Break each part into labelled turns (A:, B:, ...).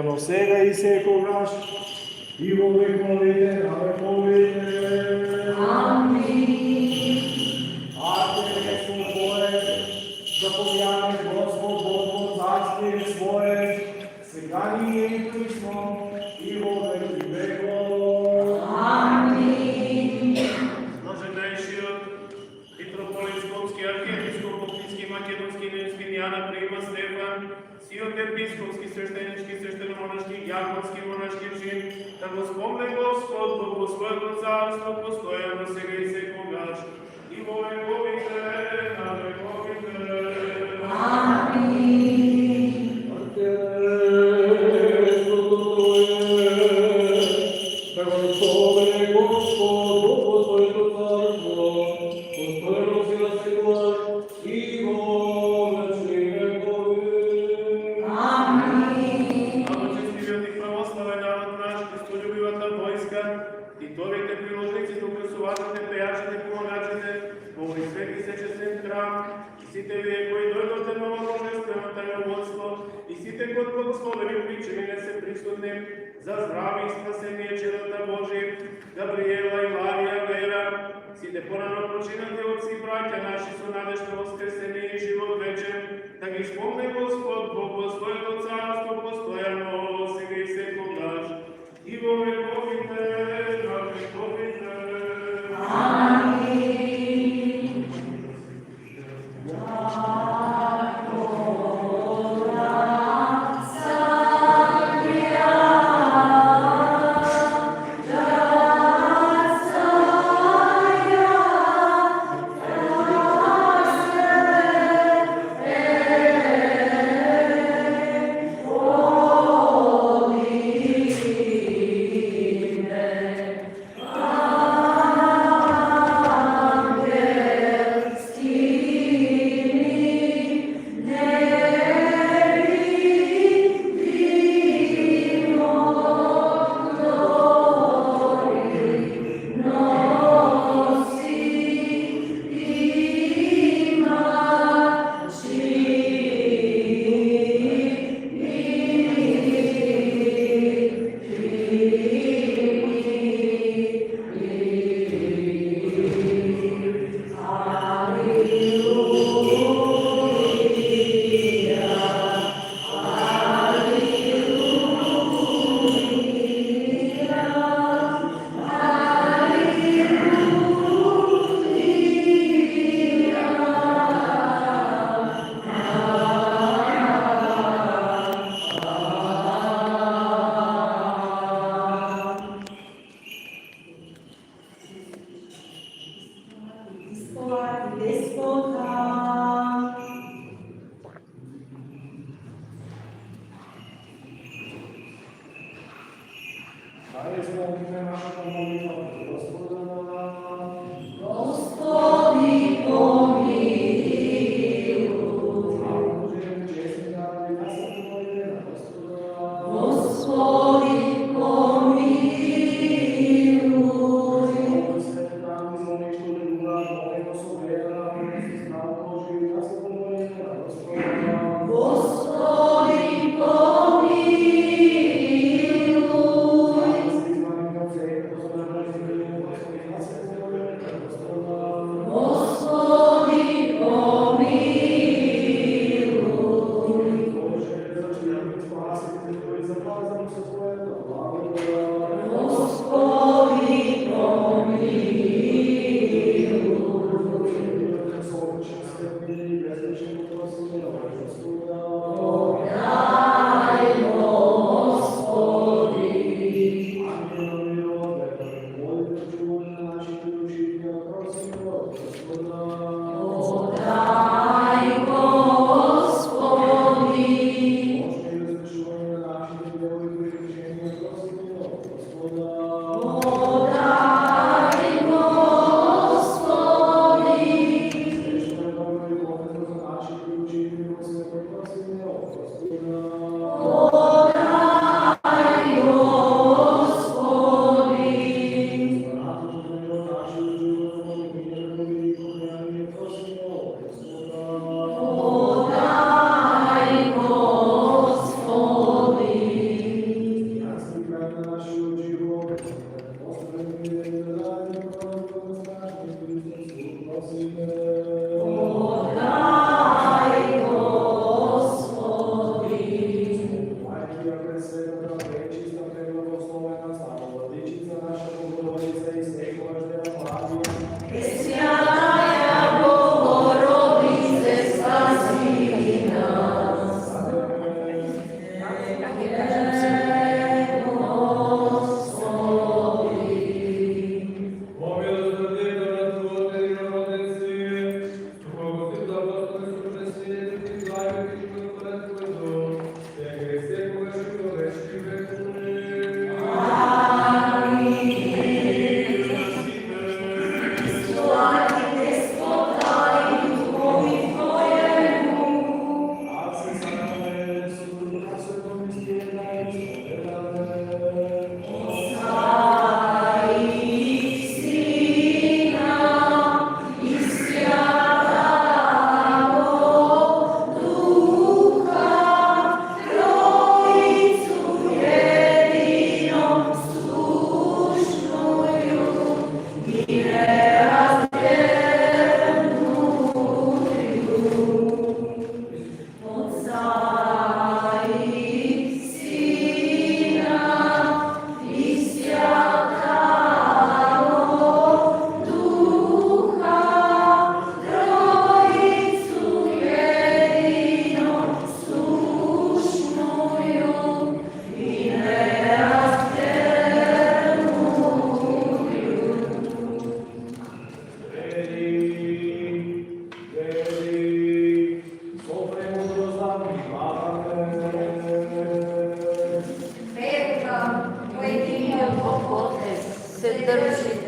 A: postojanost сега и секогаш и во вековите на вековите.
B: Амин.
A: Arte svoje, zapovjane Gospod Bog царствие свое, сега ние и присно и во веки веков.
B: Амин.
C: Блаженнейшиот митрополит Скопски, архиепископ Балтийски, Македонски, Немски, Диана, Прима, Стефан, сиот епископски, свещенички, свещеномонашки, јаконски, монашки чин, да го спомне Господ Бог во своето царство, постојано сега и секогаш, и во вековите на вековите.
B: Амин.
C: Титовите приложници, украсувачите, пеячите, помагачите, Богоизвеки се честен храм, и сите вие кои дојдовте на божествено тајноводство, и сите кои благословени причини не се присутни, за здраве и спасение чедата Божи, Габриела и Марија Вера, сите порано починати отци и браќа наши со надеж на воскресение и живот вечен, да ги спомне Господ Бог во своето царство постојано сега и секогаш, и во вековите на вековите.
B: Амин.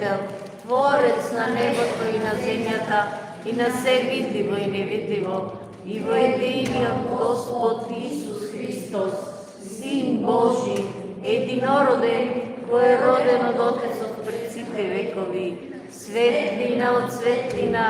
D: Створител, Творец на небото и на земята, и на все видливо и невидливо, и во единиот Господ Исус Христос, Син Божи, единороден, кој е роден од Отецот пред сите векови, светлина од светлина,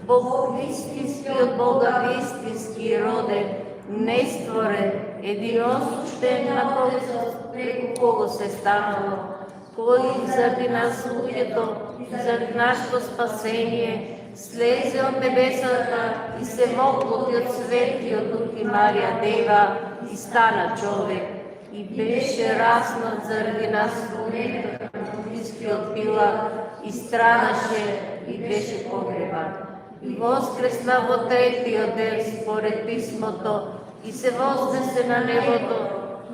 D: Бог вистински од Бога вистински роден, нестворен, единосуштен на Отецот, преку кого се станало, кој заради нас луѓето, заради нашето спасение, слезе од небесата и се воплоти од Светиот Дух и Марија Дева и стана човек и беше раснат заради нас во метата на Понтискиот Пилат и страдаше и беше погребан. И воскресна во третиот ден според писмото и се вознесе на небото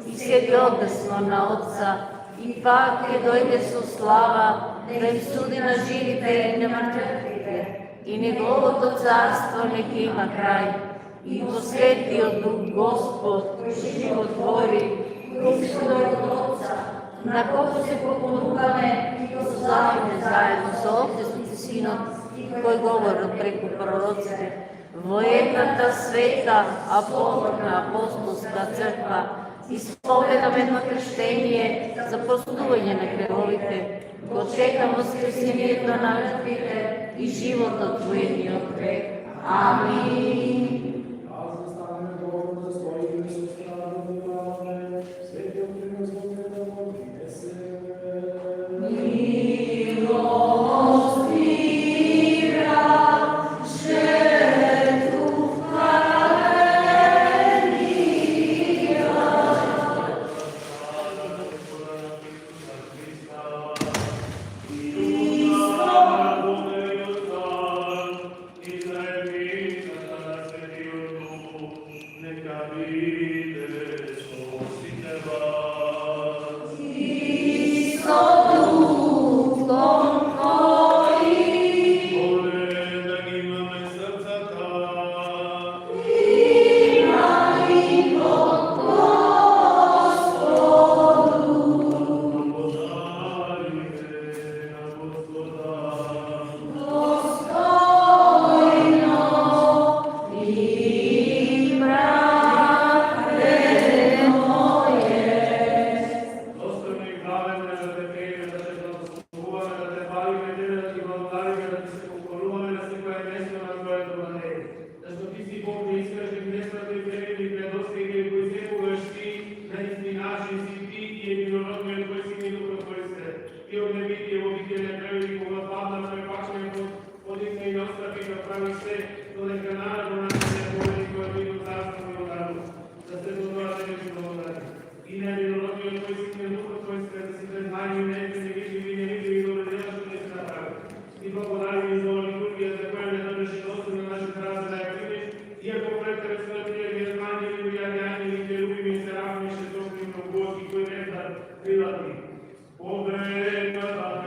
D: и седи одесно на Отца и пак ќе дојде со слава да им суди на живите и на мртвите. И неговото царство не ќе има крај. И во Светиот Дух Господ, кој животвори, кој се дојде од Отца, на кого се поклонуваме и го славиме заедно со Отецот и Синот, кој говорат преку пророците, во едната света, апостолска црква, исповедаме едно крштение за простување на гревовите, го чекам воскресението на мртвите и животот во едниот век. Амин.
C: Poveka